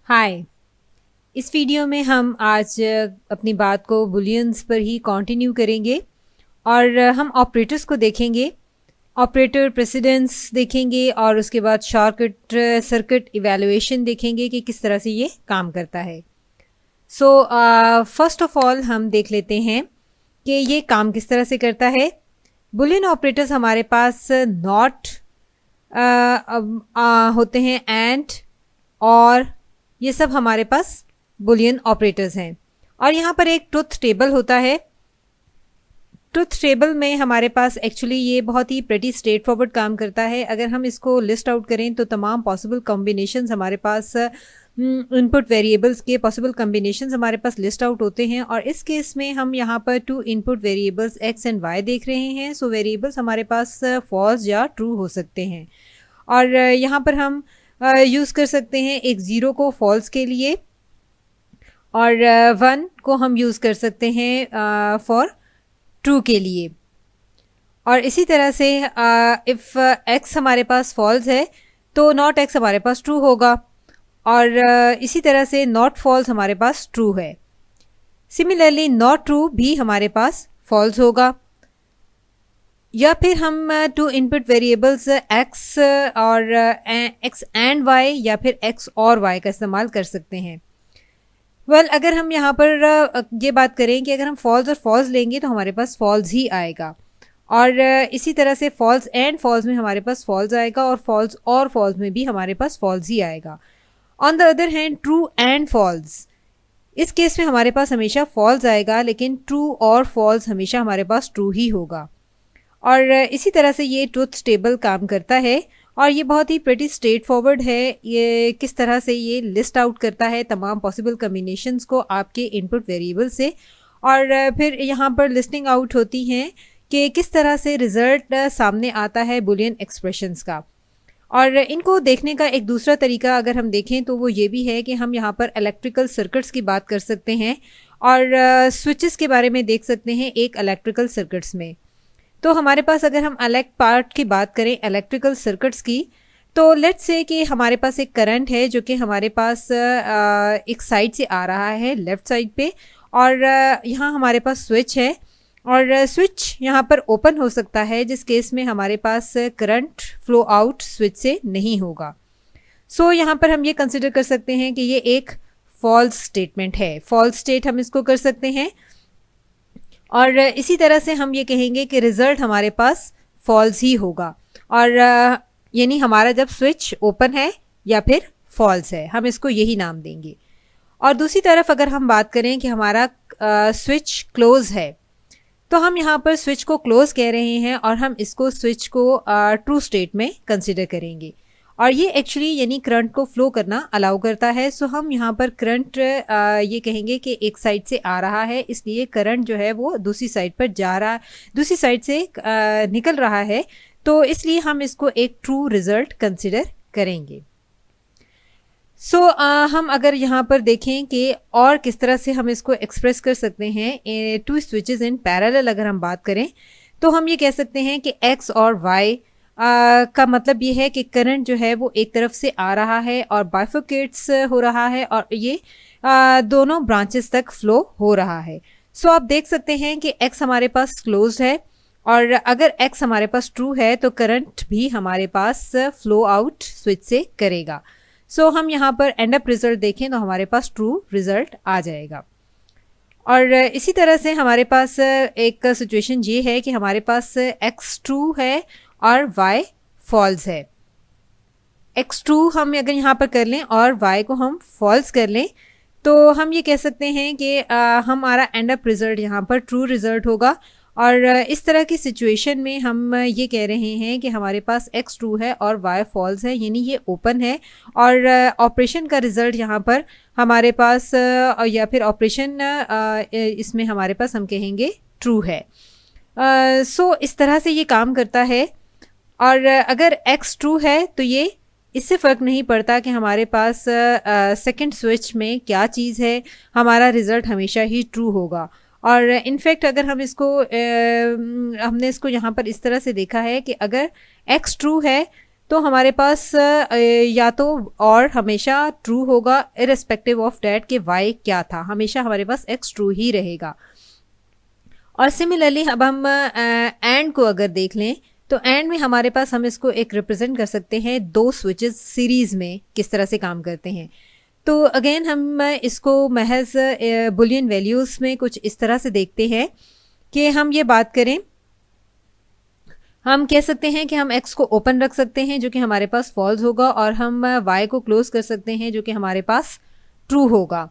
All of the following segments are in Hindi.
हाय। इस वीडियो में हम आज अपनी बात को बुलियंस पर ही कंटिन्यू करेंगे और हम ऑपरेटर्स को देखेंगे, ऑपरेटर प्रेसिडेंस देखेंगे और उसके बाद शॉर्ट सर्किट इवैल्यूएशन देखेंगे कि किस तरह से ये काम करता है। सो फर्स्ट ऑफ ऑल हम देख लेते हैं कि ये काम किस तरह से करता है। बुलियन ऑपरेटर्स हमारे पास नॉट होते हैं, एंड और ये सब हमारे पास बुलियन ऑपरेटर्स हैं। और यहाँ पर एक ट्रुथ टेबल होता है। ट्रुथ टेबल में हमारे पास एक्चुअली ये बहुत ही प्रेटी स्ट्रेट फॉरवर्ड काम करता है। अगर हम इसको लिस्ट आउट करें तो तमाम पॉसिबल कॉम्बिनेशंस हमारे पास, इनपुट वेरिएबल्स के पॉसिबल कॉम्बिनेशंस हमारे पास लिस्ट आउट होते हैं। और इस केस में हम यहाँ पर 2 input variables X and Y देख रहे हैं। सो वेरिएबल्स हमारे पास फॉल्स या ट्रू हो सकते हैं। और यहाँ पर हम यूज़ कर सकते हैं एक 0 को फॉल्स के लिए और 1 को हम यूज़ कर सकते हैं फॉर ट्रू के लिए। और इसी तरह से इफ़ x हमारे पास फॉल्स है तो नॉट x हमारे पास ट्रू होगा, और इसी तरह से नॉट फॉल्स हमारे पास ट्रू है। सिमिलरली नॉट ट्रू भी हमारे पास फॉल्स होगा। या फिर हम 2 इनपुट वेरिएबल्स x और x एंड y या फिर x और y का इस्तेमाल कर सकते हैं। अगर हम यहाँ पर ये बात करें कि अगर हम फॉल्स और फॉल्स लेंगे तो हमारे पास फॉल्स ही आएगा, और इसी तरह से फॉल्स एंड फॉल्स में हमारे पास फॉल्स आएगा, और फॉल्स में भी हमारे पास फॉल्स ही आएगा। On the other hand true and false, इस केस में हमारे पास हमेशा फॉल्स आएगा, लेकिन ट्रू और फॉल्स हमेशा हमारे पास ट्रू ही होगा। और इसी तरह से ये ट्रुथ टेबल काम करता है, और ये बहुत ही प्रेटी स्ट्रेट फॉरवर्ड है। ये किस तरह से ये लिस्ट आउट करता है तमाम पॉसिबल कम्बिनेशंस को आपके इनपुट वेरिएबल से, और फिर यहाँ पर लिस्टिंग आउट होती हैं कि किस तरह से रिजल्ट सामने आता है बुलियन एक्सप्रेशंस का। और इनको देखने का एक दूसरा तरीका अगर हम देखें तो वो ये भी है कि हम यहाँ पर इलेक्ट्रिकल सर्किट्स की बात कर सकते हैं और स्विचेस के बारे में देख सकते हैं एक इलेक्ट्रिकल सर्किट्स में। तो हमारे पास अगर हम अलग पार्ट की बात करें इलेक्ट्रिकल सर्किट्स की, तो लेट्स से कि हमारे पास एक करंट है जो कि हमारे पास एक साइड से आ रहा है, लेफ़्ट साइड पे, और यहाँ हमारे पास स्विच है, और स्विच यहाँ पर ओपन हो सकता है, जिस केस में हमारे पास करंट फ्लो आउट स्विच से नहीं होगा। सो यहाँ पर हम ये कंसिडर कर सकते हैं कि ये एक फॉल्स स्टेटमेंट है। फॉल्स स्टेट हम इसको कर सकते हैं, और इसी तरह से हम ये कहेंगे कि रिज़ल्ट हमारे पास फॉल्स ही होगा, और यानी हमारा जब स्विच ओपन है या फिर फॉल्स है, हम इसको यही नाम देंगे। और दूसरी तरफ अगर हम बात करें कि हमारा स्विच क्लोज है, तो हम यहाँ पर स्विच को क्लोज कह रहे हैं और हम इसको स्विच को ट्रू स्टेट में कंसिडर करेंगे, और ये एक्चुअली यानी करंट को फ्लो करना अलाउ करता है। सो हम यहाँ पर करंट ये कहेंगे कि एक साइड से आ रहा है, इसलिए करंट जो है वो दूसरी साइड पर जा रहा, दूसरी साइड से निकल रहा है, तो इसलिए हम इसको एक ट्रू रिजल्ट कंसिडर करेंगे। सो हम अगर यहाँ पर देखें कि और किस तरह से हम इसको एक्सप्रेस कर सकते हैं 2 स्विचेस इन पैरेलल अगर हम बात करें, तो हम ये कह सकते हैं कि x और y का मतलब ये है कि करंट जो है वो एक तरफ से आ रहा है और बाइफरकेट्स हो रहा है, और ये दोनों ब्रांचेस तक फ्लो हो रहा है। सो आप देख सकते हैं कि x हमारे पास क्लोज्ड है, और अगर x हमारे पास ट्रू है तो करंट भी हमारे पास फ्लो आउट स्विच से करेगा। सो हम यहाँ पर एंड अप रिजल्ट देखें तो हमारे पास ट्रू रिजल्ट आ जाएगा। और इसी तरह से हमारे पास एक सिचुएशन ये है कि हमारे पास x ट्रू है और y फॉल्स है। x ट्रू हम अगर यहाँ पर कर लें और y को हम फॉल्स कर लें, तो हम ये कह सकते हैं कि हमारा एंड अप रिजल्ट यहाँ पर ट्रू रिजल्ट होगा। और इस तरह की सिचुएशन में हम ये कह रहे हैं कि हमारे पास x ट्रू है और y फॉल्स है, यानी ये ओपन है, और ऑपरेशन का रिजल्ट यहाँ पर हमारे पास या फिर ऑपरेशन इसमें हमारे पास हम कहेंगे ट्रू है। सो इस तरह से ये काम करता है। और अगर x ट्रू है तो ये इससे फ़र्क नहीं पड़ता कि हमारे पास सेकंड स्विच में क्या चीज़ है, हमारा रिज़ल्ट हमेशा ही ट्रू होगा। और इनफैक्ट अगर हम इसको हमने इसको यहाँ पर इस तरह से देखा है कि अगर x ट्रू है तो हमारे पास या तो और हमेशा ट्रू होगा इररिस्पेक्टिव ऑफ डैट कि y क्या था, हमेशा हमारे पास x ट्रू ही रहेगा। और सिमिलरली अब हम एंड को अगर देख लें तो एंड में हमारे पास हम इसको एक रिप्रेजेंट कर सकते हैं दो स्विचेस सीरीज में किस तरह से काम करते हैं। तो अगेन हम इसको महज बुलियन वैल्यूज़ में कुछ इस तरह से देखते हैं कि हम ये बात करें, हम कह सकते हैं कि हम x को ओपन रख सकते हैं जो कि हमारे पास फॉल्स होगा, और हम y को क्लोज कर सकते हैं जो कि हमारे पास ट्रू होगा।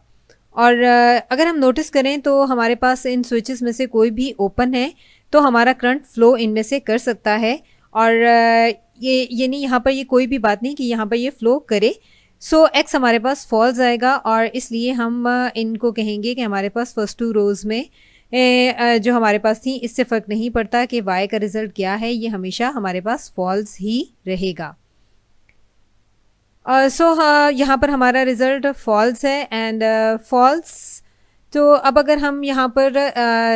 और अगर हम नोटिस करें तो हमारे पास इन स्विचेस में से कोई भी ओपन है तो हमारा करंट फ्लो इनमें से कर सकता है, और ये नहीं, यहाँ पर ये कोई भी बात नहीं कि यहाँ पर ये फ्लो करे। सो x हमारे पास फॉल्स आएगा, और इसलिए हम इनको कहेंगे कि हमारे पास फर्स्ट टू रोज़ में जो हमारे पास थी इससे फ़र्क नहीं पड़ता कि y का रिज़ल्ट क्या है, ये हमेशा हमारे पास फॉल्स ही रहेगा। सो यहाँ पर हमारा रिज़ल्ट फॉल्स है एंड फॉल्स। तो अब अगर हम यहाँ पर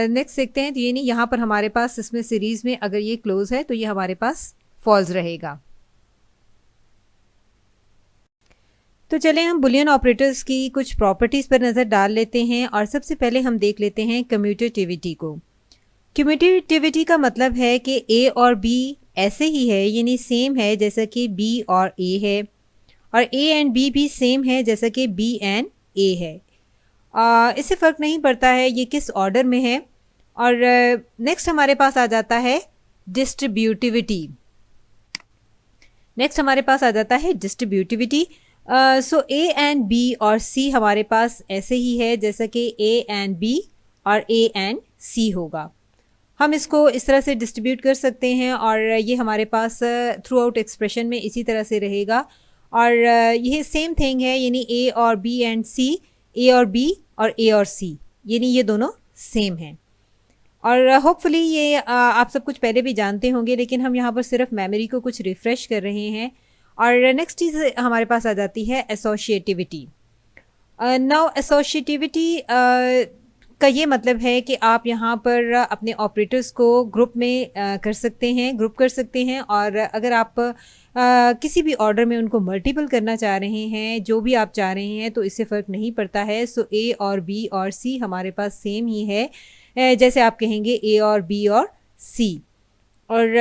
नेक्स्ट देखते हैं तो ये नहीं, यहाँ पर हमारे पास इसमें सीरीज़ में अगर ये क्लोज है तो ये हमारे पास फॉल्स रहेगा। तो चलें हम बुलियन ऑपरेटर्स की कुछ प्रॉपर्टीज़ पर नज़र डाल लेते हैं, और सबसे पहले हम देख लेते हैं कम्यूटेटिविटी को। कम्यूटेटिविटी का मतलब है कि ए और बी ऐसे ही है, यानी सेम है जैसा कि बी और ए है, और ए एंड बी भी सेम है जैसा कि बी एंड ए है। इससे फ़र्क नहीं पड़ता है ये किस ऑर्डर में है। और नेक्स्ट हमारे पास आ जाता है डिस्ट्रीब्यूटिविटी। नेक्स्ट हमारे पास आ जाता है distributivity. So A and B और सी हमारे पास ऐसे ही है जैसा कि ए एंड बी और ए एंड सी होगा। हम इसको इस तरह से डिस्ट्रीब्यूट कर सकते हैं, और ये हमारे पास थ्रू आउट एक्सप्रेशन में इसी तरह से रहेगा। और यह सेम थिंग है, यानी ए और बी एंड सी, ए और बी और ए और सी, यानी ये दोनों सेम हैं। और होपफुली ये आप सब कुछ पहले भी जानते होंगे, लेकिन हम यहाँ पर सिर्फ मेमोरी को कुछ रिफ़्रेश कर रहे हैं। और नेक्स्ट चीज़ हमारे पास आ जाती है एसोशिएटिविटी। नाउ एसोशिएटिविटी का ये मतलब है कि आप यहाँ पर अपने ऑपरेटर्स को ग्रुप में कर सकते हैं, ग्रुप कर सकते हैं, और अगर आप किसी भी ऑर्डर में उनको मल्टीपल करना चाह रहे हैं, जो भी आप चाह रहे हैं, तो इससे फ़र्क नहीं पड़ता है। सो ए और बी और सी हमारे पास सेम ही है, जैसे आप कहेंगे ए और बी और सी। और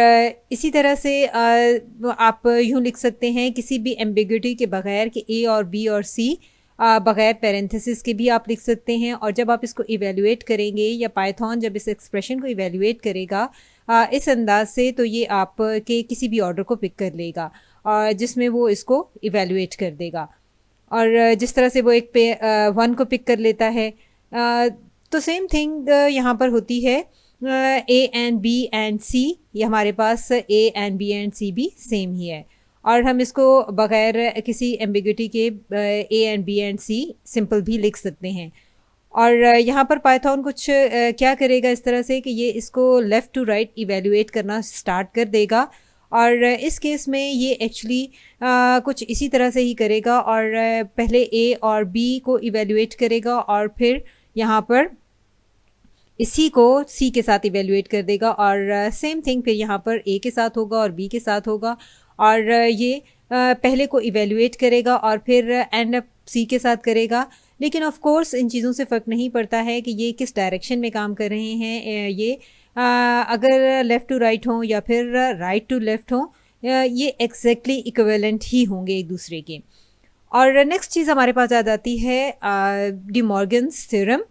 इसी तरह से आप यूँ लिख सकते हैं किसी भी एम्बिग्यूटी के बगैर कि ए और बी और सी, बगैर पैरेंथेसिस के भी आप लिख सकते हैं। और जब आप इसको इवेल्युएट करेंगे, या पाइथन जब इस एक्सप्रेशन को इवेल्युएट करेगा इस अंदाज से, तो ये आप के किसी भी ऑर्डर को पिक कर लेगा और जिसमें वो इसको इवेल्युएट कर देगा। और जिस तरह से वो एक पे 1 को पिक कर लेता है, तो सेम थिंग यहाँ पर होती है। ए एंड बी एंड सी, ये हमारे पास ए एंड बी एंड सी भी सेम ही है, और हम इसको बगैर किसी एम्बिग्यूटी के A and B and C simple भी लिख सकते हैं। और यहाँ पर पाइथन कुछ क्या करेगा इस तरह से कि ये इसको लेफ़्ट टू राइट इवेल्युएट करना स्टार्ट कर देगा, और इस केस में ये एक्चुअली कुछ इसी तरह से ही करेगा, और पहले ए और बी को इवेल्युएट करेगा और फिर यहाँ पर इसी को सी के साथ इवेल्युएट कर देगा, और सेम थिंग फिर यहाँ पर ए के साथ होगा और बी के साथ होगा, और ये पहले को इवेल्युएट करेगा और फिर एंड अप सी के साथ करेगा। लेकिन ऑफ कोर्स इन चीज़ों से फ़र्क नहीं पड़ता है कि ये किस डायरेक्शन में काम कर रहे हैं। ये अगर लेफ़्ट टू राइट हों या फिर राइट टू लेफ़्ट हों, ये एग्जैक्टली इक्विवेलेंट ही होंगे एक दूसरे के। और नेक्स्ट चीज़ हमारे पास आ जाती है De Morgan's theorem.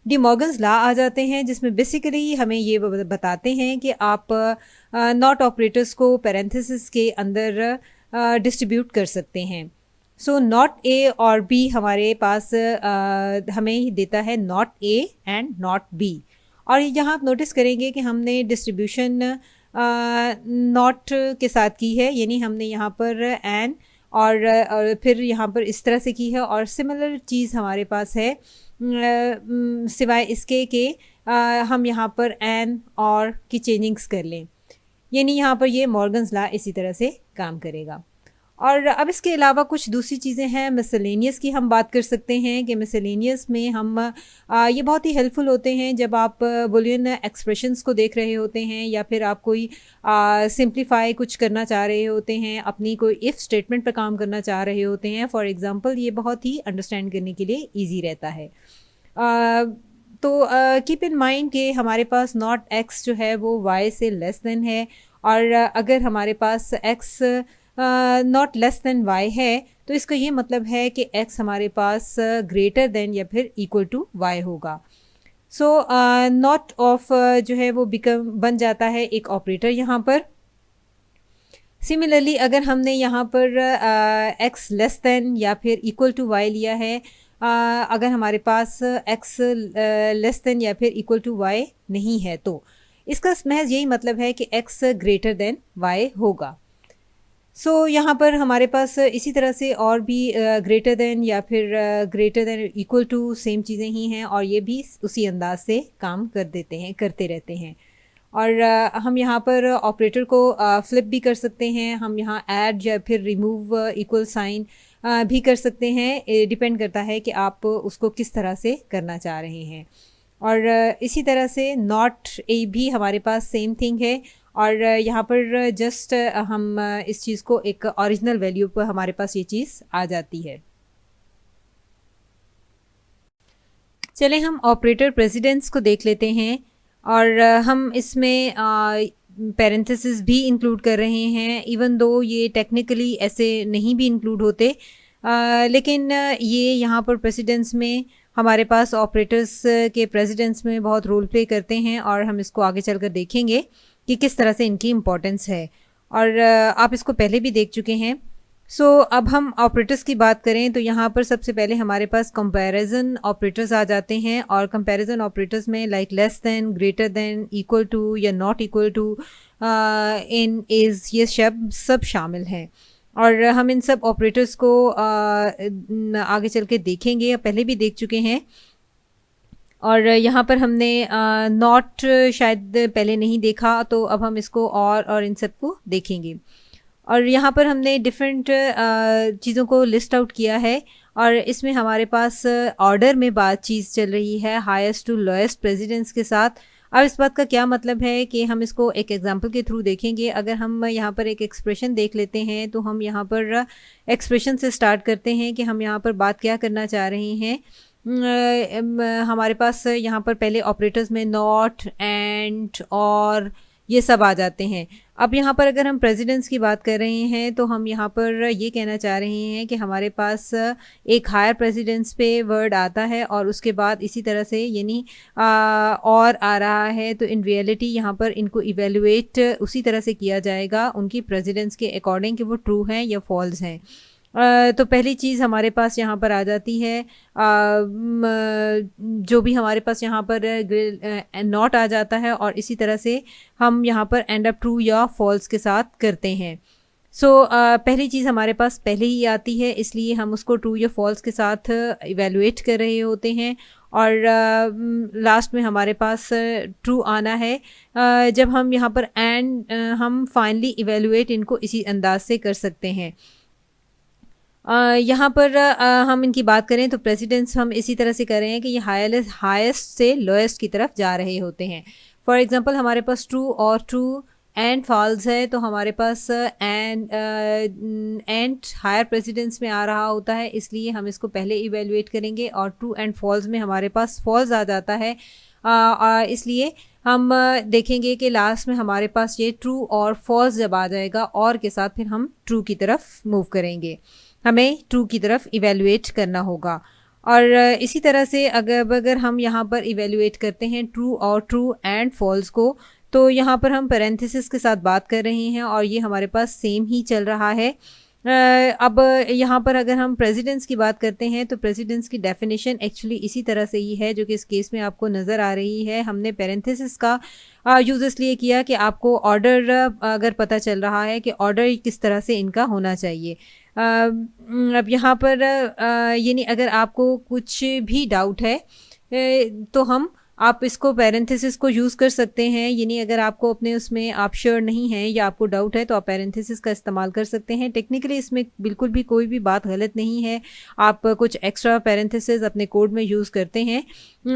De Morgan's law आ जाते हैं, जिसमें बेसिकली हमें ये बताते हैं कि आप नॉट ऑपरेटर्स को पैरेंथेसिस के अंदर डिस्ट्रीब्यूट कर सकते हैं। सो नॉट ए और बी हमारे पास हमें ही देता है not A and not be. और यहाँ आप नोटिस करेंगे कि हमने डिस्ट्रीब्यूशन नॉट के साथ की है, यानी हमने यहाँ पर एन और फिर यहाँ पर इस तरह से की है। और सिमिलर चीज़ हमारे पास है सिवाय इसके कि हम यहाँ पर एन और की चेंजिंग्स कर लें, यानी यहाँ पर ये मॉर्गन्स लॉ इसी तरह से काम करेगा। और अब इसके अलावा कुछ दूसरी चीज़ें हैं, मिसलेनियस की हम बात कर सकते हैं कि मिसलेनियस में हम ये बहुत ही हेल्पफुल होते हैं जब आप बुलियन एक्सप्रेशंस को देख रहे होते हैं या फिर आप कोई सिंप्लीफाई कुछ करना चाह रहे होते हैं, अपनी कोई इफ़ स्टेटमेंट पर काम करना चाह रहे होते हैं फॉर एग्जांपल, ये बहुत ही अंडरस्टैंड करने के लिए ईजी रहता है। तो कीप इन माइंड कि हमारे पास नॉट एक्स जो है वो वाई से लेस देन है, और अगर हमारे पास X not less than Y है तो इसका ये मतलब है कि x हमारे पास ग्रेटर देन या फिर इक्वल टू y होगा। सो नॉट ऑफ जो है वो बन जाता है एक ऑपरेटर यहाँ पर। सिमिलरली अगर हमने यहाँ पर x लेस देन या फिर इक्वल टू y लिया है, अगर हमारे पास x लेस देन या फिर इक्वल टू y नहीं है तो इसका महज यही मतलब है कि x ग्रेटर देन y होगा। सो यहाँ पर हमारे पास इसी तरह से और भी ग्रेटर देन या फिर greater than equal to same चीज़ें ही हैं, और ये भी उसी अंदाज से काम करते रहते हैं। और हम यहाँ पर ऑपरेटर को फ्लिप भी कर सकते हैं, हम यहाँ ऐड या फिर रिमूव इक्वल साइन भी कर सकते हैं, डिपेंड करता है कि आप उसको किस तरह से करना चाह रहे हैं। और इसी तरह से नॉट ए भी हमारे पास सेम थिंग है, और यहाँ पर जस्ट हम इस चीज़ को एक ओरिजिनल वैल्यू पर हमारे पास ये चीज़ आ जाती है। चले हम ऑपरेटर प्रेसिडेंस को देख लेते हैं, और हम इसमें पैरेंथेसिस भी इंक्लूड कर रहे हैं, इवन दो ये टेक्निकली ऐसे नहीं भी इंक्लूड होते, लेकिन ये यहाँ पर प्रेसिडेंस में हमारे पास ऑपरेटर्स के प्रेसिडेंस में बहुत रोल प्ले करते हैं, और हम इसको आगे चलकर देखेंगे कि किस तरह से इनकी इम्पोर्टेंस है, और आप इसको पहले भी देख चुके हैं। सो अब हम ऑपरेटर्स की बात करें तो यहाँ पर सबसे पहले हमारे पास कंपैरिजन ऑपरेटर्स आ जाते हैं, और कंपैरिजन ऑपरेटर्स में like less than, greater than, equal to या not equal to, in, is, ये शब्द सब शामिल हैं, और हम इन सब ऑपरेटर्स को आगे चल के देखेंगे, पहले भी देख चुके हैं। और यहाँ पर हमने नॉट शायद पहले नहीं देखा, तो अब हम इसको और इन सब को देखेंगे। और यहाँ पर हमने डिफरेंट चीज़ों को लिस्ट आउट किया है, और इसमें हमारे पास ऑर्डर में बात चीज़ चल रही है हाईएस्ट टू लोएस्ट प्रेसिडेंस के साथ। अब इस बात का क्या मतलब है कि हम इसको एक एग्जांपल के थ्रू देखेंगे। अगर हम यहाँ पर एक एक्सप्रेशन देख लेते हैं तो हम यहाँ पर एक्सप्रेशन से स्टार्ट करते हैं कि हम यहाँ पर बात क्या करना चाह रहे हैं। हमारे पास यहाँ पर पहले ऑपरेटर्स में नॉट, एंड, और ये सब आ जाते हैं। अब यहाँ पर अगर हम प्रेसिडेंस की बात कर रहे हैं तो हम यहाँ पर ये कहना चाह रहे हैं कि हमारे पास एक हायर प्रेसिडेंस पे वर्ड आता है और उसके बाद इसी तरह से यानी और आ रहा है, तो इन रियलिटी यहाँ पर इनको इवेलुएट उसी तरह से किया जाएगा उनकी प्रेसिडेंस के अकॉर्डिंग कि वो ट्रू हैं या फॉल्स हैं। तो पहली चीज़ हमारे पास यहाँ पर आ जाती है, जो भी हमारे पास यहाँ पर नॉट आ जाता है, और इसी तरह से हम यहाँ पर एंड अप ट्रू या फॉल्स के साथ करते हैं। सो पहली चीज़ हमारे पास पहले ही आती है, इसलिए हम उसको ट्रू या फॉल्स के साथ इवेलुएट कर रहे होते हैं, और लास्ट में हमारे पास ट्रू आना है। जब हम यहाँ पर एंड हम फाइनली इवेलुएट इनको इसी अंदाज से कर सकते हैं। यहाँ पर हम इनकी बात करें तो प्रेसिडेंस हम इसी तरह से कर रहे हैं कि ये हाईएस्ट से लोएस्ट की तरफ जा रहे होते हैं। फॉर एग्जांपल हमारे पास ट्रू और ट्रू एंड फॉल्स है, तो हमारे पास एंड हायर प्रेसिडेंस में आ रहा होता है, इसलिए हम इसको पहले इवेलुएट करेंगे, और ट्रू एंड फॉल्स में हमारे पास फॉल्स आ जाता है, इसलिए हम देखेंगे कि लास्ट में हमारे पास ये ट्रू और फॉल्स जब आ जाएगा और के साथ फिर हम ट्रू की तरफ मूव करेंगे, हमें ट्रू की तरफ इवेलुएट करना होगा। और इसी तरह से अगर हम यहाँ पर इवेलुएट करते हैं ट्रू और ट्रू एंड फॉल्स को, तो यहाँ पर हम पैरेंथेसिस के साथ बात कर रहे हैं और ये हमारे पास सेम ही चल रहा है। अब यहाँ पर अगर हम प्रेसिडेंस की बात करते हैं तो प्रेसिडेंस की डेफिनेशन एक्चुअली इसी तरह से ही है जो कि इस केस में आपको नज़र आ रही है। हमने पैरेंथेसिस का यूज़ इसलिए किया कि आपको ऑर्डर अगर पता चल रहा है कि ऑर्डर किस तरह से इनका होना चाहिए। अब यहाँ पर यानी अगर आपको कुछ भी डाउट है तो हम आप इसको पैरेंथेसिस को यूज़ कर सकते हैं, यानी अगर आपको अपने उसमें आप श्योर नहीं हैं या आपको डाउट है तो आप पैरेंथेसिस का इस्तेमाल कर सकते हैं। टेक्निकली इसमें बिल्कुल भी कोई भी बात गलत नहीं है। आप कुछ एक्स्ट्रा पैरेंथेसिस अपने कोड में यूज़ करते हैं,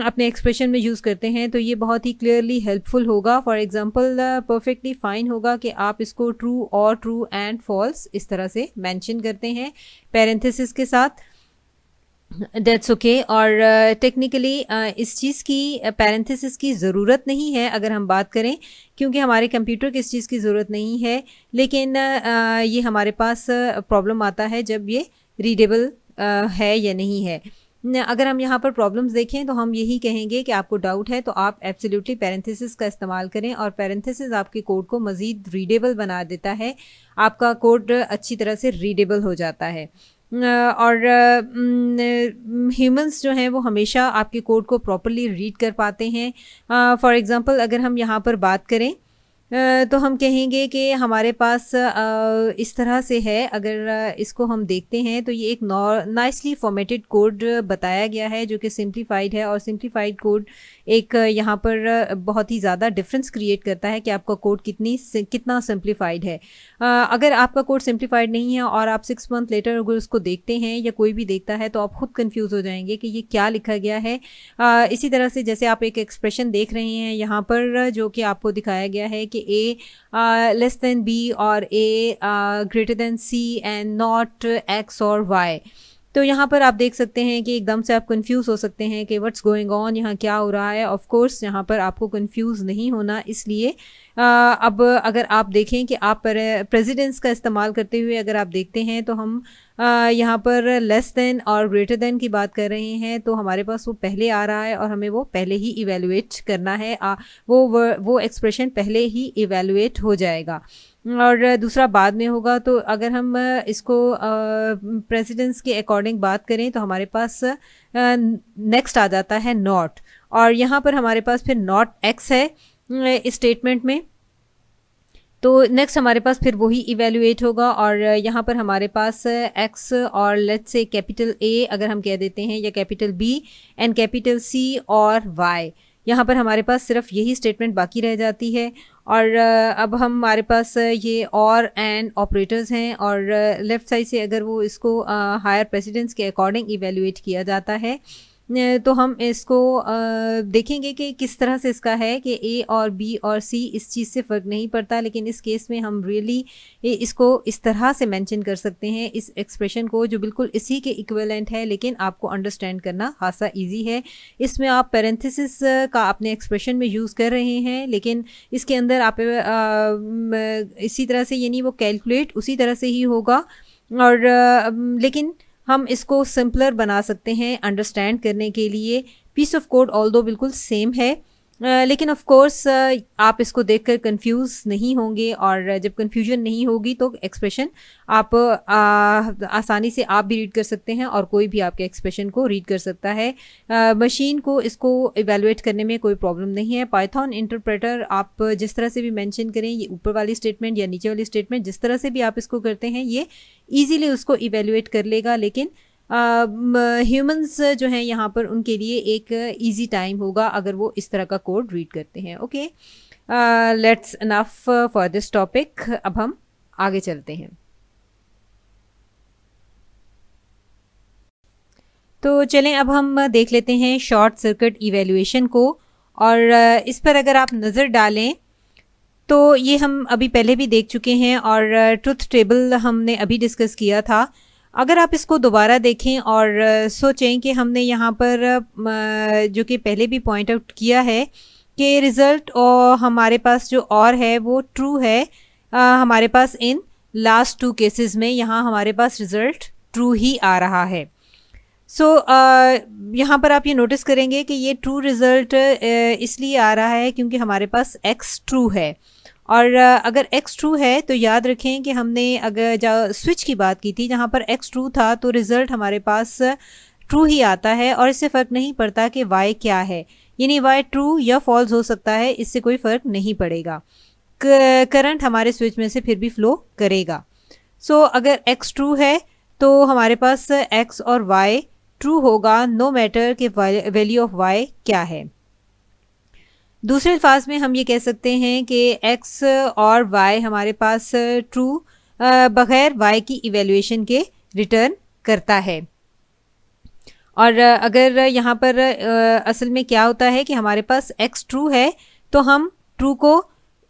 अपने एक्सप्रेशन में यूज़ करते हैं, तो ये बहुत ही क्लियरली हेल्पफुल होगा। फॉर एग्जांपल परफेक्टली फाइन होगा कि आप इसको ट्रू और ट्रू एंड फॉल्स इस तरह से मेंशन करते हैं पैरेंथेसिस के साथ। That's okay. और टेक्निकली इस चीज़ की पैरेंथेसिस की ज़रूरत नहीं है अगर हम बात करें, क्योंकि हमारे कंप्यूटर को इस चीज़ की ज़रूरत नहीं है, लेकिन ये हमारे पास प्रॉब्लम आता है जब ये रीडेबल है या नहीं है। अगर हम यहाँ पर प्रॉब्लम्स देखें तो हम यही कहेंगे कि आपको डाउट है तो आप एब्सोल्युटली पैरेंथेसिस का इस्तेमाल करें, और पैरेंथेसिस आपके कोड को मज़ीद रीडेबल बना देता है, आपका कोड अच्छी तरह से रीडेबल हो जाता है। और ह्यूमंस जो हैं वो हमेशा आपके कोड को प्रॉपरली रीड कर पाते हैं। फॉर एग्ज़ाम्पल अगर हम यहाँ पर बात करें तो हम कहेंगे कि हमारे पास इस तरह से है। अगर इसको हम देखते हैं तो ये एक नाइसली फॉर्मेटेड कोड बताया गया है जो कि सिंप्लीफाइड है, और सिंप्लीफाइड कोड एक यहाँ पर बहुत ही ज़्यादा डिफरेंस क्रिएट करता है कि आपका कोड कितना सिंप्लीफाइड है। अगर आपका कोड सिंप्लीफाइड नहीं है और आप 6 मंथ लेटर अगर उसको देखते हैं या कोई भी देखता है तो आप खुद कंफ्यूज हो जाएंगे कि ये क्या लिखा गया है। इसी तरह से जैसे आप एक एक्सप्रेशन देख रहे हैं यहाँ पर जो कि आपको दिखाया गया है कि A लेस देन B और A greater than C and not X और Y। तो यहाँ पर आप देख सकते हैं कि एकदम से आप कंफ्यूज हो सकते हैं कि व्हाट्स गोइंग ऑन, यहाँ क्या हो रहा है। ऑफ कोर्स यहाँ पर आपको कंफ्यूज नहीं होना, इसलिए अब अगर आप देखें कि आप प्रेसिडेंस का इस्तेमाल करते हुए अगर आप देखते हैं तो हम यहाँ पर लेस देन और ग्रेटर देन की बात कर रहे हैं, तो हमारे पास वो पहले आ रहा है और हमें वो पहले ही इवेलुएट करना है। वो एक्सप्रेशन पहले ही इवेलुएट हो जाएगा और दूसरा बाद में होगा। तो अगर हम इसको प्रेसिडेंस के अकॉर्डिंग बात करें तो हमारे पास नेक्स्ट आ जाता है नॉट, और यहाँ पर हमारे पास फिर नॉट एक्स है इस स्टेटमेंट में, तो नेक्स्ट हमारे पास फिर वही इवेलुएट होगा। और यहाँ पर हमारे पास एक्स और लेट्स से कैपिटल ए अगर हम कह देते हैं, या capital B and capital C और वाई, यहाँ पर हमारे पास सिर्फ यही स्टेटमेंट बाकी रह जाती है। और अब हमारे पास ये और एंड ऑपरेटर्स हैं, और लेफ़्ट साइड से अगर वो इसको हायर प्रेसिडेंस के अकॉर्डिंग इवेलुएट किया जाता है तो हम इसको देखेंगे कि किस तरह से इसका है कि ए और बी और सी इस चीज़ से फ़र्क नहीं पड़ता, लेकिन इस केस में हम रियली इसको इस तरह से मेंशन कर सकते हैं इस एक्सप्रेशन को जो बिल्कुल इसी के इक्विवेलेंट है, लेकिन आपको अंडरस्टैंड करना खासा इजी है। इसमें आप पैरेंथेसिस का अपने एक्सप्रेशन में यूज़ कर रहे हैं, लेकिन इसके अंदर आप इसी तरह से यानी वो कैलकुलेट उसी तरह से ही होगा, और लेकिन हम इसको सिंपलर बना सकते हैं अंडरस्टैंड करने के लिए। पीस ऑफ कोड ऑल्दो बिल्कुल सेम है, लेकिन ऑफ कोर्स आप इसको देखकर कंफ्यूज नहीं होंगे, और जब कंफ्यूजन नहीं होगी तो एक्सप्रेशन आप आसानी से आप भी रीड कर सकते हैं और कोई भी आपके एक्सप्रेशन को रीड कर सकता है। मशीन को इसको इवेलुएट करने में कोई प्रॉब्लम नहीं है। पाइथन इंटरप्रेटर आप जिस तरह से भी मेंशन करें, ये ऊपर वाली स्टेटमेंट या नीचे वाली स्टेटमेंट जिस तरह से भी आप इसको करते हैं ये ईजिली उसको इवेलुएट कर लेगा, लेकिन ह्यूमंस जो हैं यहाँ पर उनके लिए एक इजी टाइम होगा अगर वो इस तरह का कोड रीड करते हैं। Okay, let's enough for this topic. अब हम आगे चलते हैं। तो चलें अब हम देख लेते हैं शॉर्ट सर्किट इवैल्यूएशन को, और इस पर अगर आप नज़र डालें तो ये हम अभी पहले भी देख चुके हैं और ट्रुथ टेबल हमने अभी डिस्कस किया था। अगर आप इसको दोबारा देखें और सोचें कि हमने यहाँ पर जो कि पहले भी पॉइंट आउट किया है कि रिज़ल्ट और हमारे पास जो और है वो ट्रू है, हमारे पास इन लास्ट 2 केसेस में यहाँ हमारे पास रिज़ल्ट ट्रू ही आ रहा है। सो यहाँ पर आप ये नोटिस करेंगे कि ये ट्रू रिज़ल्ट इसलिए आ रहा है क्योंकि हमारे पास x ट्रू है, और अगर x ट्रू है तो याद रखें कि हमने अगर स्विच की बात की थी जहाँ पर x ट्रू था तो रिज़ल्ट हमारे पास ट्रू ही आता है, और इससे फ़र्क नहीं पड़ता कि y क्या है, यानी y ट्रू या फॉल्स हो सकता है, इससे कोई फ़र्क नहीं पड़ेगा। करंट हमारे स्विच में से फिर भी फ़्लो करेगा। सो अगर x ट्रू है तो हमारे पास x और y ट्रू होगा, नो मैटर कि वैल्यू ऑफ y क्या है। दूसरे अल्फाज में हम ये कह सकते हैं कि x और y हमारे पास ट्रू बगैर y की इवैल्यूएशन के रिटर्न करता है। और अगर यहाँ पर असल में क्या होता है कि हमारे पास x ट्रू है तो हम ट्रू को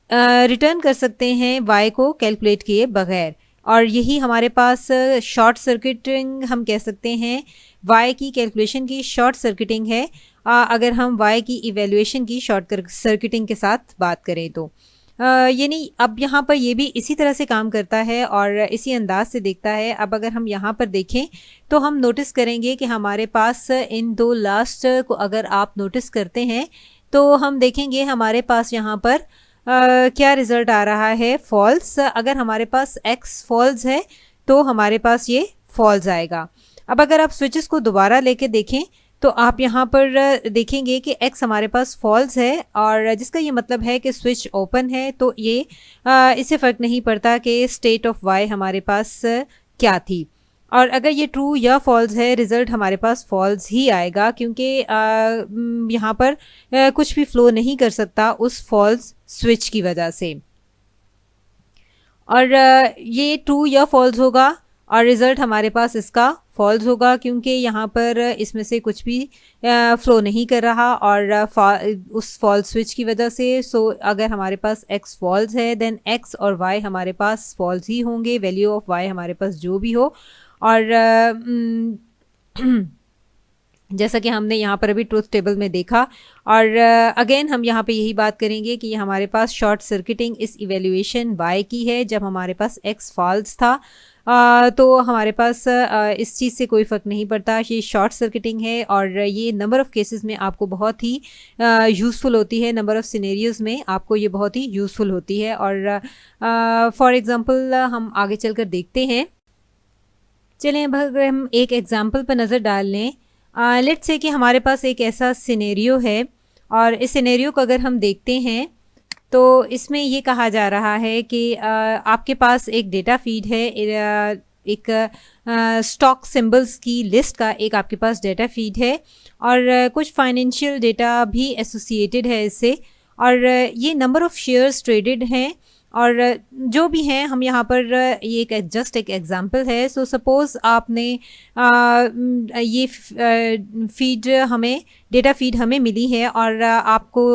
रिटर्न कर सकते हैं y को कैलकुलेट किए बगैर, और यही हमारे पास शॉर्ट सर्किटिंग हम कह सकते हैं, y की कैलकुलेशन की शॉर्ट सर्किटिंग है अगर हम y की इवैल्यूएशन की शॉर्ट सर्किटिंग के साथ बात करें तो। यानी अब यहाँ पर ये भी इसी तरह से काम करता है और इसी अंदाज से देखता है। अब अगर हम यहाँ पर देखें तो हम नोटिस करेंगे कि हमारे पास इन दो लास्ट को अगर आप नोटिस करते हैं तो हम देखेंगे हमारे पास यहाँ पर क्या रिज़ल्ट आ रहा है, फॉल्स। अगर हमारे पास x फॉल्स है तो हमारे पास ये फॉल्स आएगा। अब अगर आप स्विचेस को दोबारा लेके देखें तो आप यहाँ पर देखेंगे कि x हमारे पास फॉल्स है, और जिसका ये मतलब है कि स्विच ओपन है, तो ये इससे फ़र्क नहीं पड़ता कि स्टेट ऑफ y हमारे पास क्या थी। और अगर ये ट्रू या फॉल्स है, रिज़ल्ट हमारे पास फॉल्स ही आएगा, क्योंकि यहाँ पर कुछ भी फ्लो नहीं कर सकता उस फॉल्स स्विच की वजह से। और ये ट्रू या फॉल्स होगा और रिज़ल्ट हमारे पास इसका फॉल्स होगा, क्योंकि यहाँ पर इसमें से कुछ भी फ्लो नहीं कर रहा और उस फॉल्स स्विच की वजह से। सो अगर हमारे पास x फॉल्स है देन x और y हमारे पास फॉल्स ही होंगे, वैल्यू ऑफ y हमारे पास जो भी हो। और जैसा कि हमने यहाँ पर अभी ट्रूथ टेबल में देखा, और अगेन हम यहाँ पे यही बात करेंगे कि हमारे पास शॉर्ट सर्किटिंग इस इवैल्यूएशन y की है जब हमारे पास x फॉल्स था। तो हमारे पास इस चीज़ से कोई फ़र्क नहीं पड़ता, ये शॉर्ट सर्किटिंग है और ये नंबर ऑफ़ केसेस में आपको बहुत ही यूज़फुल होती है, नंबर ऑफ़ सिनेरियोज़ में आपको ये बहुत ही यूज़फुल होती है। और फॉर एग्ज़ाम्पल हम आगे चलकर देखते हैं। चलें अब अगर हम एक एग्ज़ाम्पल पर नज़र डाल लें, लेट्स से कि हमारे पास एक ऐसा सिनेरियो है और इस सिनेरियो को अगर हम देखते हैं तो इसमें ये कहा जा रहा है कि आपके पास एक डेटा फीड है, एक स्टॉक सिंबल्स की लिस्ट का एक आपके पास डेटा फीड है और कुछ फाइनेंशियल डेटा भी एसोसिएटेड है इससे, और ये नंबर ऑफ़ शेयर्स ट्रेडेड हैं और जो भी हैं हम यहाँ पर ये एक जस्ट एक एग्जांपल है। सो सपोज़ आपने ये फीड हमें डेटा फीड हमें मिली है और आपको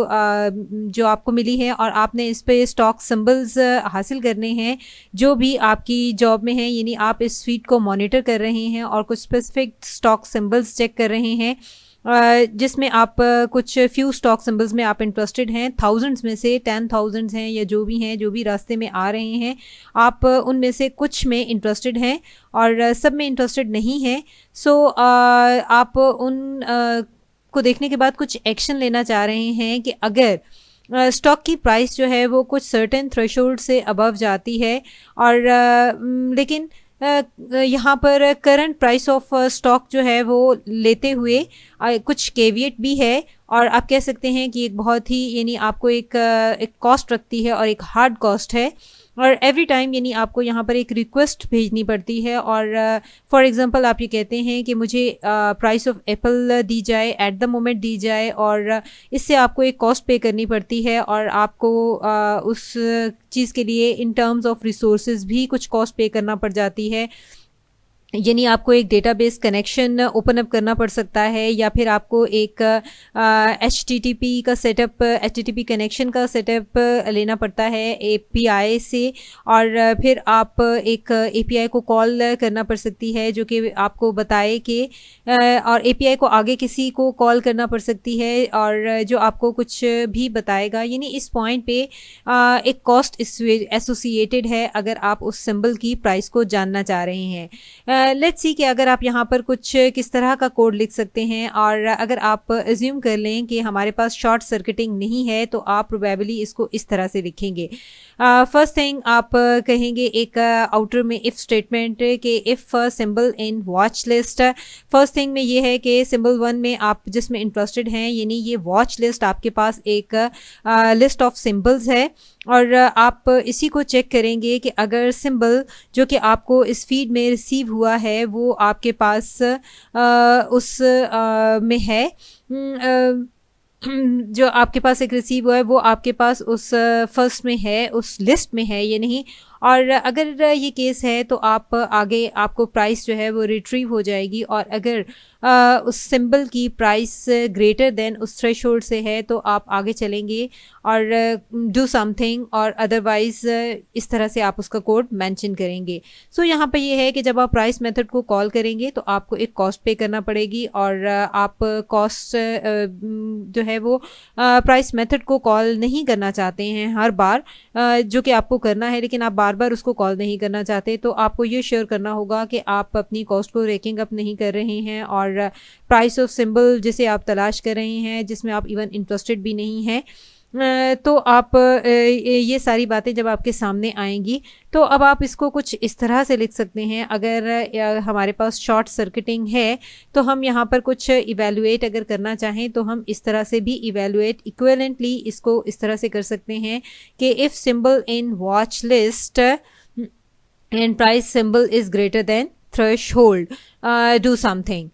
जो आपको मिली है और आपने इस पे स्टॉक सिंबल्स हासिल करने हैं जो भी आपकी जॉब में हैं, यानी आप इस फीड को मॉनिटर कर रहे हैं और कुछ स्पेसिफिक स्टॉक सिंबल्स चेक कर रहे हैं जिसमें आप कुछ फ्यू स्टॉक सिंबल्स में आप इंटरेस्टेड हैं, थाउजेंड्स में से 10,000 हैं या जो भी हैं, जो भी रास्ते में आ रहे हैं, आप उनमें से कुछ में इंटरेस्टेड हैं और सब में इंटरेस्टेड नहीं हैं। सो आप उन को देखने के बाद कुछ एक्शन लेना चाह रहे हैं कि अगर स्टॉक की प्राइस जो है वो कुछ सर्टेन थ्रेशोल्ड से अबव जाती है और लेकिन यहाँ पर करंट प्राइस ऑफ स्टॉक जो है वो लेते हुए कुछ केविएट भी है, और आप कह सकते हैं कि एक बहुत ही यानी आपको एक कॉस्ट रखती है और एक हार्ड कॉस्ट है, और एवरी टाइम यानी आपको यहाँ पर एक रिक्वेस्ट भेजनी पड़ती है। और फॉर एग्जांपल आप ये कहते हैं कि मुझे प्राइस ऑफ एप्पल दी जाए, एट द मोमेंट दी जाए, और इससे आपको एक कॉस्ट पे करनी पड़ती है और आपको उस चीज़ के लिए इन टर्म्स ऑफ रिसोर्सेज भी कुछ कॉस्ट पे करना पड़ जाती है। यानी आपको एक डेटाबेस कनेक्शन ओपन अप करना पड़ सकता है, या फिर आपको एक HTTP का सेटअप, HTTP कनेक्शन का सेटअप लेना पड़ता है API से, और फिर आप एक API को कॉल करना पड़ सकती है जो कि आपको बताए कि और API को आगे किसी को कॉल करना पड़ सकती है और जो आपको कुछ भी बताएगा। यानी इस पॉइंट पे एक कॉस्ट एसोसिएटेड है अगर आप उस सिंबल की प्राइस को जानना चाह रहे हैं। लेट्स सी कि अगर आप यहाँ पर कुछ किस तरह का कोड लिख सकते हैं, और अगर आप अज्यूम कर लें कि हमारे पास शॉर्ट सर्किटिंग नहीं है तो आप प्रोबेबली इसको इस तरह से लिखेंगे। फर्स्ट थिंग आप कहेंगे एक आउटर में इफ़ स्टेटमेंट के if symbol in watch list. First thing में ये है कि सिंबल 1 में आप जिसमें इंटरेस्टेड हैं, यानी ये वॉच लिस्ट आपके पास एक लिस्ट ऑफ सिंबल्स है, और आप इसी को चेक करेंगे कि अगर सिंबल जो कि आपको इस फीड में रिसीव हुआ है वो आपके पास उस में है, जो आपके पास एक रिसीव है वो आपके पास उस फर्स्ट में है, उस लिस्ट में है ये नहीं। और अगर ये केस है तो आप आगे आपको प्राइस जो है वो रिट्रीव हो जाएगी, और अगर उस सिंबल की प्राइस ग्रेटर देन उस थ्रेशोल्ड से है तो आप आगे चलेंगे और डू समथिंग, और अदरवाइज इस तरह से आप उसका कोड मेंशन करेंगे। सो यहाँ पे ये है कि जब आप प्राइस मेथड को कॉल करेंगे तो आपको एक कॉस्ट पे करना पड़ेगी, और आप कॉस्ट जो है वो प्राइस मेथड को कॉल नहीं करना चाहते हैं हर बार, जो कि आपको करना है, लेकिन आप बार बार उसको कॉल नहीं करना चाहते, तो आपको ये श्योर करना होगा कि आप अपनी कॉस्ट को रेकिंग अप नहीं कर रहे हैं, और प्राइस ऑफ सिंबल जिसे आप तलाश कर रहे हैं, जिसमें आप इवन इंटरेस्टेड भी नहीं हैं, तो आप ये सारी बातें जब आपके सामने आएंगी तो अब आप इसको कुछ इस तरह से लिख सकते हैं। अगर हमारे पास शॉर्ट सर्किटिंग है तो हम यहाँ पर कुछ इवेलुएट अगर करना चाहें तो हम इस तरह से भी इवेलुएट इक्विवेलेंटली इसको इस तरह से कर सकते हैं कि if symbol in watch list and price symbol is greater than threshold, do something.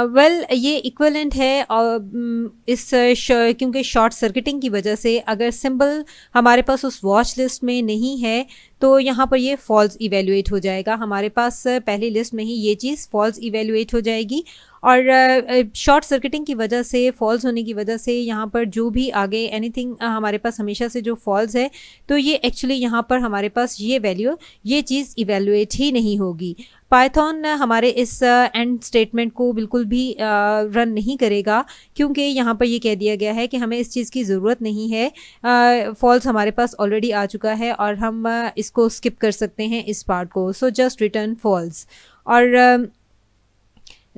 Well ये इक्विवेलेंट है, और क्योंकि शॉर्ट सर्किटिंग की वजह से अगर सिंबल हमारे पास उस वॉच लिस्ट में नहीं है तो यहाँ पर ये फॉल्स इवेलुएट हो जाएगा। हमारे पास पहली लिस्ट में ही ये चीज़ फॉल्स इवेलुएट हो जाएगी, और शॉर्ट सर्किटिंग की वजह से, फॉल्स होने की वजह से यहाँ पर जो भी आगे एनीथिंग हमारे पास हमेशा से जो फॉल्स है तो ये एक्चुअली यहाँ पर हमारे पास ये वैल्यू, ये चीज़ इवेलुएट ही नहीं होगी। पाइथन हमारे इस एंड स्टेटमेंट को बिल्कुल भी रन नहीं करेगा, क्योंकि यहाँ पर ये कह दिया गया है कि हमें इस चीज़ की ज़रूरत नहीं है, फॉल्स हमारे पास ऑलरेडी आ चुका है और हम इसको स्किप कर सकते हैं इस पार्ट को। So just return false. और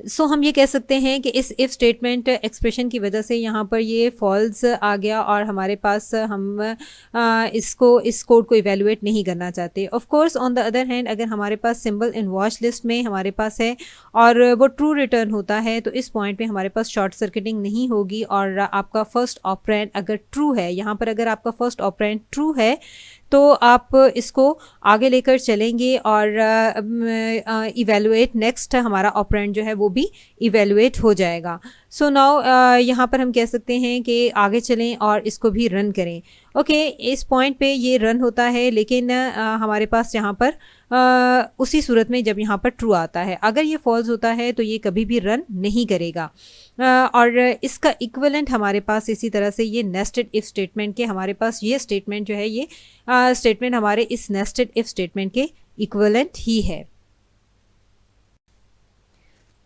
सो हम ये कह सकते हैं कि इस इफ़ स्टेटमेंट एक्सप्रेशन की वजह से यहाँ पर ये फॉल्स आ गया, और हमारे पास हम इस कोड को इवेलुएट नहीं करना चाहते। Of course on the other hand अगर हमारे पास सिंबल इन वॉच लिस्ट में हमारे पास है और वो ट्रू रिटर्न होता है तो इस पॉइंट पे हमारे पास शॉर्ट सर्किटिंग नहीं होगी, और आपका फर्स्ट ऑपरेंड अगर ट्रू है, यहाँ पर अगर आपका फर्स्ट ऑपरेंड ट्रू है तो आप इसको आगे लेकर चलेंगे, और इवेलुएट नेक्स्ट हमारा ऑपरेंड जो है वो भी इवेलुएट हो जाएगा। सो नाउ यहाँ पर हम कह सकते हैं कि आगे चलें और इसको भी रन करें। ओके, इस पॉइंट पे ये रन होता है, लेकिन हमारे पास यहाँ पर उसी सूरत में जब यहाँ पर ट्रू आता है। अगर ये फॉल्स होता है तो ये कभी भी रन नहीं करेगा। और इसका इक्विवेलेंट हमारे पास इसी तरह से ये नेस्टेड इफ स्टेटमेंट के, हमारे पास ये स्टेटमेंट जो है ये स्टेटमेंट हमारे इस नेस्टेड इफ स्टेटमेंट के इक्विवेलेंट ही है।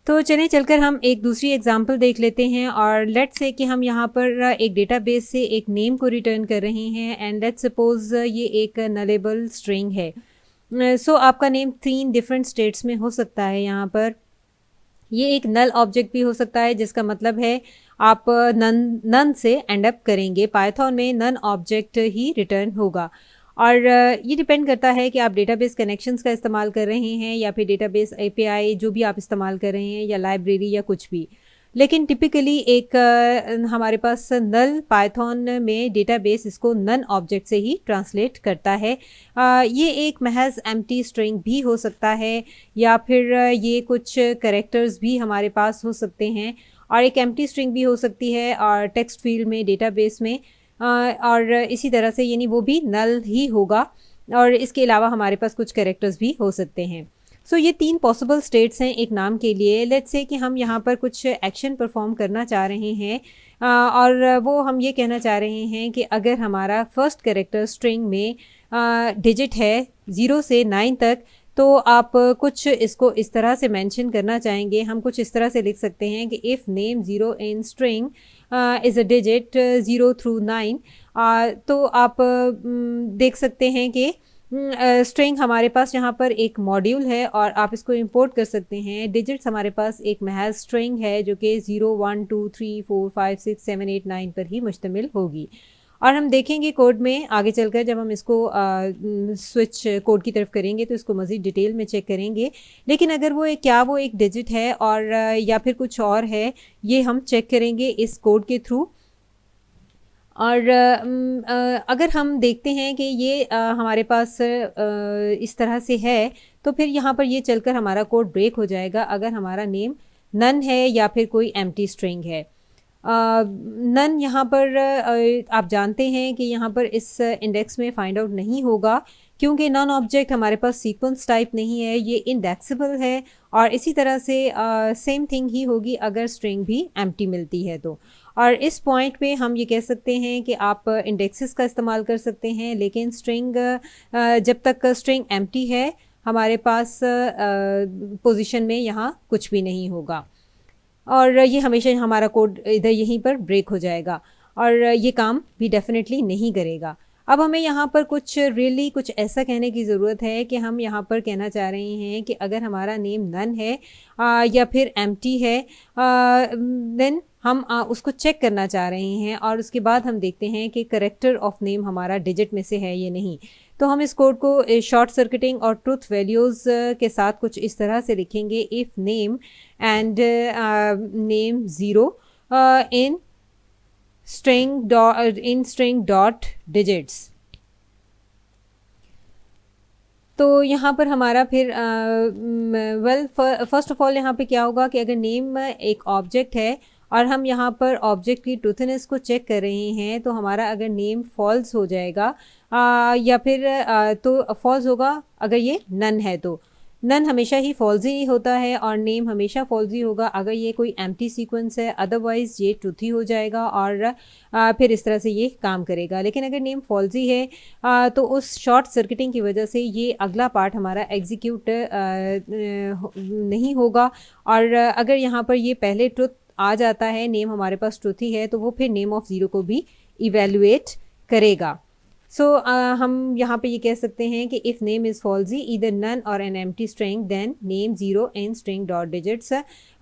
तो चलिए चलकर हम एक दूसरी एग्जांपल देख लेते हैं, और लेट्स से कि हम यहाँ पर एक डेटाबेस से एक नेम को रिटर्न कर रहे हैं, एंड लेट्स सपोज ये एक नलेबल स्ट्रिंग है। सो आपका नेम 3 डिफरेंट स्टेट्स में हो सकता है। यहाँ पर ये एक नल ऑब्जेक्ट भी हो सकता है, जिसका मतलब है आप नन से एंड अप करेंगे। पाइथन में नन ऑब्जेक्ट ही रिटर्न होगा, और ये डिपेंड करता है कि आप डेटाबेस कनेक्शंस का इस्तेमाल कर रहे हैं या फिर डेटाबेस एपीआई जो भी आप इस्तेमाल कर रहे हैं, या लाइब्रेरी या कुछ भी। लेकिन टिपिकली एक हमारे पास नल पाइथन में डेटाबेस इसको नन ऑब्जेक्ट से ही ट्रांसलेट करता है। ये एक महज एम्प्टी स्ट्रिंग भी हो सकता है, या फिर ये कुछ कैरेक्टर्स भी हमारे पास हो सकते हैं, और एक एम्प्टी स्ट्रिंग भी हो सकती है और टेक्स्ट फील्ड में डेटाबेस में, और इसी तरह से यानी वो भी नल ही होगा, और इसके अलावा हमारे पास कुछ कैरेक्टर्स भी हो सकते हैं। सो ये 3 पॉसिबल स्टेट्स हैं एक नाम के लिए। लेट्स से कि हम यहाँ पर कुछ एक्शन परफॉर्म करना चाह रहे हैं, और वो हम ये कहना चाह रहे हैं कि अगर हमारा फर्स्ट कैरेक्टर स्ट्रिंग में डिजिट है 0 से 9 तक, तो आप कुछ इसको इस तरह से मेंशन करना चाहेंगे। हम कुछ इस तरह से लिख सकते हैं कि if name 0 in string is a digit 0 through 9, तो आप देख सकते हैं कि स्ट्रिंग हमारे पास यहाँ पर एक मॉड्यूल है, और आप इसको इंपोर्ट कर सकते हैं। डिजिट्स हमारे पास एक महज स्ट्रिंग है जो कि 0 1 2 3 4 5 6 7 8 9 पर ही मुश्तमिल होगी। और हम देखेंगे कोड में आगे चलकर जब हम इसको स्विच कोड की तरफ करेंगे तो इसको मज़ीद डिटेल में चेक करेंगे। लेकिन अगर वो एक डिजिट है और या फिर कुछ और है, ये हम चेक करेंगे इस कोड के थ्रू। और अगर हम देखते हैं कि ये हमारे पास इस तरह से है, तो फिर यहाँ पर ये चलकर हमारा कोड ब्रेक हो जाएगा अगर हमारा नेम नन है या फिर कोई एम्प्टी स्ट्रिंग है। नन यहाँ पर आप जानते हैं कि यहाँ पर इस इंडेक्स में फाइंड आउट नहीं होगा, क्योंकि नॉन ऑब्जेक्ट हमारे पास सीक्वेंस टाइप नहीं है, ये इंडेक्सेबल है। और इसी तरह से सेम थिंग ही होगी अगर स्ट्रिंग भी एम्प्टी मिलती है तो। और इस पॉइंट पे हम ये कह सकते हैं कि आप इंडेक्सेस का इस्तेमाल कर सकते हैं, लेकिन स्ट्रिंग जब तक स्ट्रिंग एम्प्टी है हमारे पास पोजीशन में यहाँ कुछ भी नहीं होगा, और ये हमेशा हमारा कोड इधर यहीं पर ब्रेक हो जाएगा और ये काम भी डेफिनेटली नहीं करेगा। अब हमें यहाँ पर कुछ कुछ ऐसा कहने की ज़रूरत है कि हम यहाँ पर कहना चाह रहे हैं कि अगर हमारा नेम नन है या फिर एम्प्टी है, देन हम उसको चेक करना चाह रहे हैं और उसके बाद हम देखते हैं कि करेक्टर ऑफ नेम हमारा डिजिट में से है या नहीं। तो हम इस कोड को शॉर्ट सर्किटिंग और ट्रुथ वैल्यूज़ के साथ कुछ इस तरह से लिखेंगे, if name and name 0 in string dot digits. तो यहाँ पर हमारा फिर फर्स्ट ऑफ ऑल यहाँ पे क्या होगा कि अगर नेम एक ऑब्जेक्ट है और हम यहाँ पर ऑब्जेक्ट की ट्रूथनेस को चेक कर रहे हैं, तो हमारा अगर नेम फॉल्स हो जाएगा या फिर तो फॉल्स होगा अगर ये नन है। तो नन हमेशा ही फॉल्स ही होता है और नेम हमेशा फॉल्स ही होगा अगर ये कोई एम्प्टी सीक्वेंस है, अदरवाइज ये ट्रूथी हो जाएगा और फिर इस तरह से ये काम करेगा। लेकिन अगर नेम फॉल्स ही है तो उस शॉर्ट सर्किटिंग की वजह से ये अगला पार्ट हमारा एग्जीक्यूट नहीं होगा, और अगर यहाँ पर ये पहले ट्रुथ आ जाता है, नेम हमारे पास ट्रूथी है, तो वो फिर नेम ऑफ 0 को भी इवेलुएट करेगा। सो हम यहाँ पे ये कह सकते हैं कि if name is falsy either none और an empty string then name 0 in string dot digits,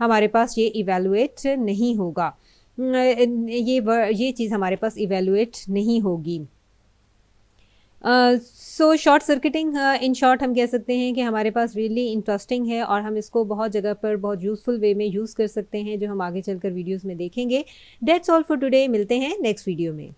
हमारे पास ये इवेलुएट नहीं होगा, ये चीज़ हमारे पास इवेलुएट नहीं होगी। So short circuiting in short हम कह सकते हैं कि हमारे पास रियली इंटरेस्टिंग है और हम इसको बहुत जगह पर बहुत यूज़फुल वे में यूज़ कर सकते हैं, जो हम आगे चलकर वीडियोस में देखेंगे। दैट्स ऑल फॉर टुडे, मिलते हैं नेक्स्ट वीडियो में।